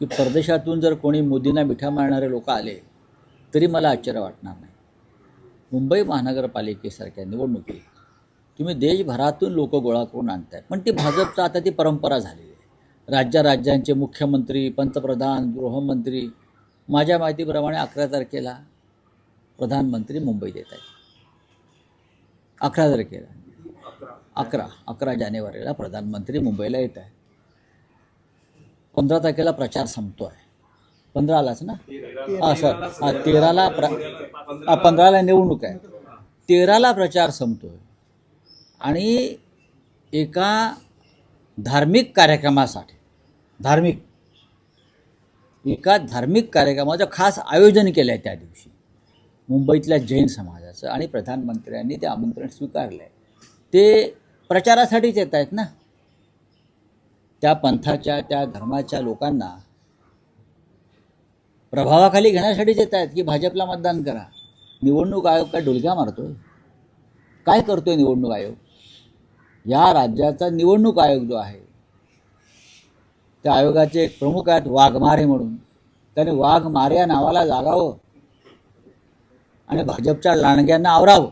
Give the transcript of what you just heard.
की परदेशातून जर कोणी मोदींना मिठा मारणारे लोक आले तरी मला आश्चर्य वाटणार नाही. मुंबई महानगरपालिकेसारख्या निवडणुकीत तुम्ही देशभरातून लोक गोळा करून आणताय, पण ती भाजपचं आता ती परंपरा झालेली आहे. राज्यांचे मुख्यमंत्री, पंतप्रधान, गृहमंत्री, माझ्या माहितीप्रमाणे 11 तारखेला प्रधानमंत्री मुंबईत येत आहेत. 11 तारखेला 11 जानेवारीला प्रधानमंत्री मुंबईला येत आहे. 15 तारखेला प्रचार संपतो आहे. 15लाच ना, सर 13ला 15ला निवडणूक आहे, 13ला प्रचार संपतो आहे. आणि एका धार्मिक कार्यक्रमासाठी धार्मिक कार्यक्रमाचं खास आयोजन केलं आहे त्या दिवशी मुंबईतल्या जैन समाजाचं, आणि प्रधानमंत्र्यांनी ते आमंत्रण स्वीकारलं आहे. ते प्रचारासाठीच येत आहेत ना. त्या पंथाच्या, त्या धर्माच्या लोकांना प्रभावाखाली घेण्यासाठीच येत आहेत की भाजपला मतदान करा. निवडणूक आयोग काय डुलक्या मारतोय? काय करतोय निवडणूक आयोग? या राज्याचा निवडणूक आयोग जो आहे, त्या आयोगाचे एक प्रमुख आहेत वाघमारे म्हणून. त्याने वाघमारे या नावाला जागावं आणि भाजपच्या लांडग्यांना आवरावं.